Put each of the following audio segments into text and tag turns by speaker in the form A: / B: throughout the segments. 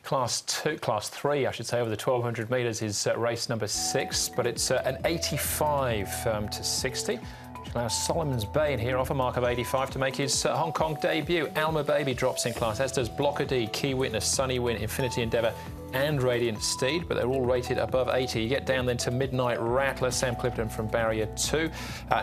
A: Class 3, I should say, over the 1,200 metres is race number 6, but it's an 85 to 60, which allows Solomon's Bay in here off a mark of 85 to make his Hong Kong debut. Alma Baby drops in class, as does Blocker D, Key Witness, Sunny Win, Infinity Endeavour and Radiant Steed, but they're all rated above 80. You get down then to Midnight Rattler, Sam Clipperton from Barrier 2,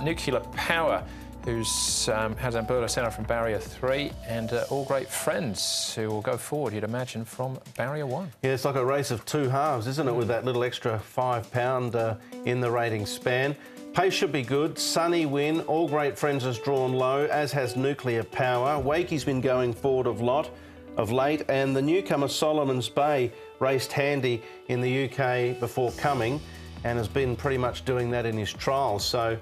A: Nuclear Power, who's has Alberto Senna from Barrier 3, and All Great Friends, who will go forward, you'd imagine, from Barrier 1.
B: Yeah, it's like a race of two halves, isn't it, with that little extra £5 in the rating span. Pace should be good. Sunny Win, All Great Friends has drawn low, as has Nuclear Power. Wakey's been going forward of late, and the newcomer Solomon's Bay raced handy in the UK before coming and has been pretty much doing that in his trials. So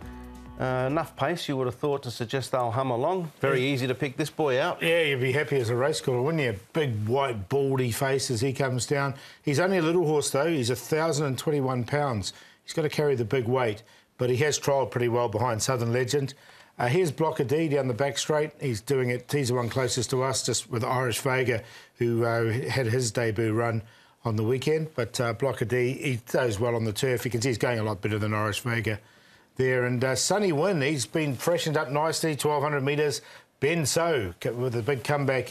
B: enough pace, you would have thought, to suggest they'll hum along. Very easy to pick this boy out.
C: Yeah, you'd be happy as a race caller, wouldn't you? Big, white, baldy face as he comes down. He's only a little horse, though. He's 1,021 pounds. He's got to carry the big weight, but he has trialled pretty well behind Southern Legend. Here's Blocker D down the back straight. He's doing it. He's the one closest to us, just with Irish Vega, who had his debut run on the weekend. But Blocker D, he does well on the turf. You can see he's going a lot better than Irish Vega there. And Sunny Win, he's been freshened up nicely, 1,200 metres. Ben So with a big comeback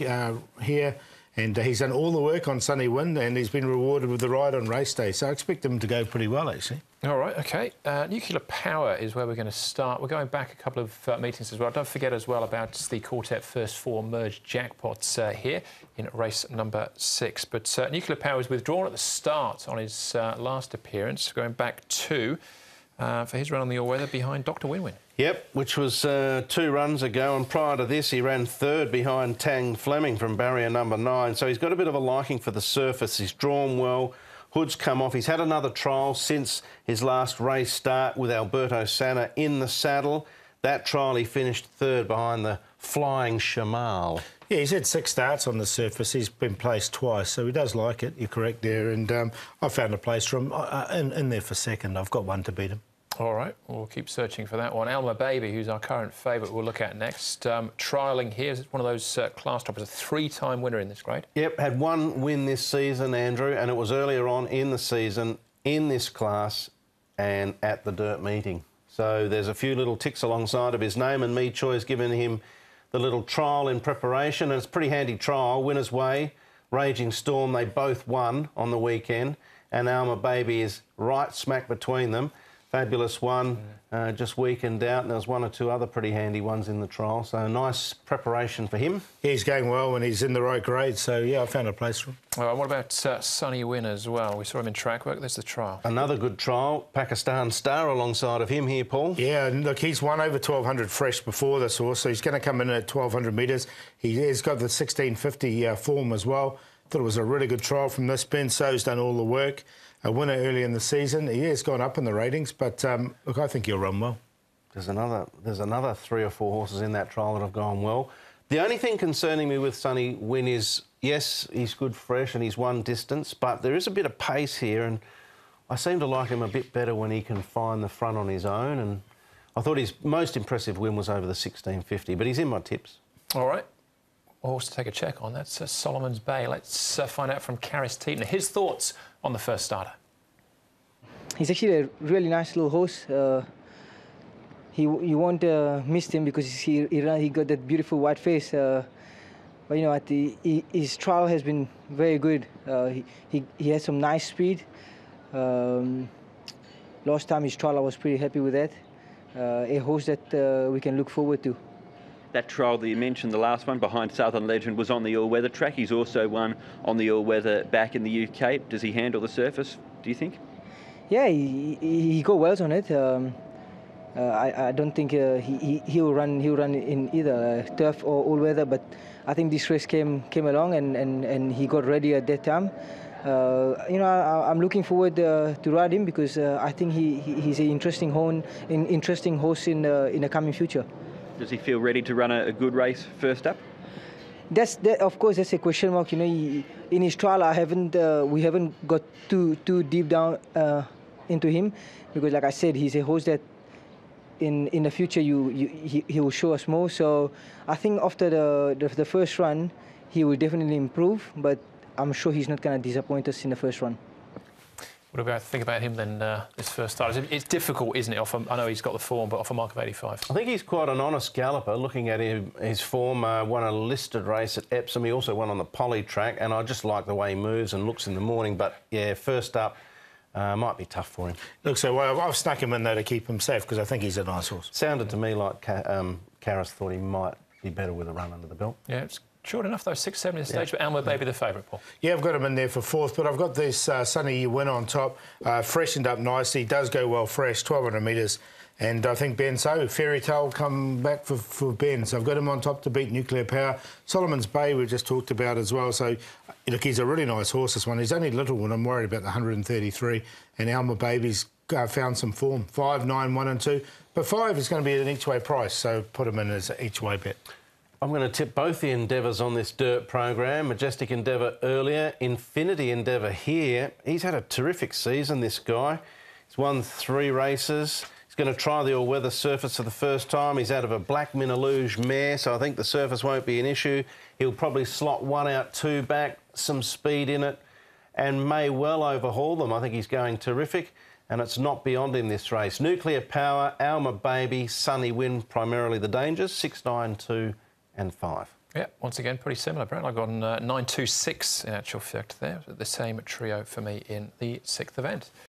C: here. And he's done all the work on Sunny Win, and he's been rewarded with the ride on race day. So I expect him to go pretty well, actually.
A: All right, OK. Nuclear Power is where we're going to start. We're going back a couple of meetings as well. Don't forget as well about the Quartet First 4 merged jackpots here in race number 6. But Nuclear Power was withdrawn at the start on his last appearance, going back 2 for his run on the all-weather behind Dr. Win-Win.
B: Yep, which was 2 runs ago, and prior to this he ran 3rd behind Tang Fleming from barrier number 9. So he's got a bit of a liking for the surface. He's drawn well. Hood's come off. He's had another trial since his last race start with Alberto Senna in the saddle. That trial he finished 3rd behind the Flying Shamal.
C: Yeah, he's had 6 starts on the surface. He's been placed twice, so he does like it. You're correct there. And I found a place for him in there for 2nd. I've got 1 to beat him.
A: All right, we'll keep searching for that one. Alma Baby, who's our current favourite, we'll look at next. Trialling here, is one of those class toppers, a 3-time winner in this grade.
B: Yep, had 1 win this season, Andrew, and it was earlier on in the season in this class and at the dirt meeting. So there's a few little ticks alongside of his name, and Me Choi's given him the little trial in preparation, and it's a pretty handy trial. Winner's Way, Raging Storm, they both won on the weekend, and Alma Baby is right smack between them. Fabulous one, just weakened out, and there was 1 or 2 other pretty handy ones in the trial. So nice preparation for him.
C: Yeah, he's going well when he's in the right grade. So, yeah, I found a place for him.
A: What about Sunny Win as well? We saw him in track work. There's the trial.
B: Another good trial. Pakistan Star alongside of him here, Paul.
C: Yeah, and look, he's won over 1,200 fresh before this horse, so he's going to come in at 1,200 metres. He has got the 1650 form as well. Thought it was a really good trial from this. Ben So's done all the work. A winner early in the season. He has gone up in the ratings, but look, I think he'll run well.
B: There's another 3 or 4 horses in that trial that have gone well. The only thing concerning me with Sunny Win is, yes, he's good fresh and he's won distance, but there is a bit of pace here, and I seem to like him a bit better when he can find the front on his own. And I thought his most impressive win was over the 1650, but he's in my tips.
A: All right. A horse to take a check on. That's Solomon's Bay. Let's find out from Karis Teetner his thoughts on the first starter.
D: He's actually a really nice little horse. You won't miss him because he got that beautiful white face. But you know, his trial has been very good. He has some nice speed. Last time his trial, I was pretty happy with that. A horse that we can look forward to.
E: That trial that you mentioned, the last one behind Southern Legend, was on the all-weather track. He's also won on the all-weather back in the UK. Does he handle the surface, do you think?
D: Yeah, he got wells on it. I don't think he'll run in either turf or all-weather, but I think this race came along and he got ready at that time. You know, I'm looking forward to ride him because I think he's an interesting horse in the coming future.
E: Does he feel ready to run a good race first up?
D: Of course, that's a question mark. You know, in his trial, we haven't got too deep down into him because, like I said, he's a horse that in the future he will show us more. So I think after the first run, he will definitely improve. But I'm sure he's not going to disappoint us in the first run.
A: What do we think about him then, this first start? It's difficult, isn't it? I know he's got the form, but off a mark of 85.
B: I think he's quite an honest galloper. Looking at his form, won a listed race at Epsom. He also won on the poly track, and I just like the way he moves and looks in the morning. But, yeah, first up, might be tough for him.
C: Look, so I've snuck him in there to keep him safe because I think he's a nice horse.
B: Sounded to me like Karras thought he might be better with a run under the belt.
A: Yeah, it's short enough, though, 6-7 in the stage, but Alma Baby the favourite, Paul.
C: Yeah, I've got him in there for fourth, but I've got this Sunny Win on top, freshened up nicely, he does go well fresh, 1,200 metres, and I think Ben Fairy Tale come back for Ben, so I've got him on top to beat Nuclear Power. Solomon's Bay we've just talked about as well, so look, he's a really nice horse, this one. He's only little when I'm worried about the 133, and Alma Baby's found some form, 5, 9, 1 and 2, but 5 is going to be an each-way price, so put him in as an each-way bet.
B: I'm going to tip both the Endeavours on this dirt program. Majestic Endeavour earlier, Infinity Endeavour here. He's had a terrific season, this guy. He's won 3 races. He's going to try the all-weather surface for the first time. He's out of a Black Minaluge mare, so I think the surface won't be an issue. He'll probably slot 1 out, 2 back, some speed in it, and may well overhaul them. I think he's going terrific, and it's not beyond him this race. Nuclear Power, Alma Baby, Sunny Win, primarily the dangers, 6, 9, 2 and 5.
A: Yeah, once again, pretty similar, Brent. I've gone 9, 2, 6 in actual fact there. The same trio for me in the 6th event.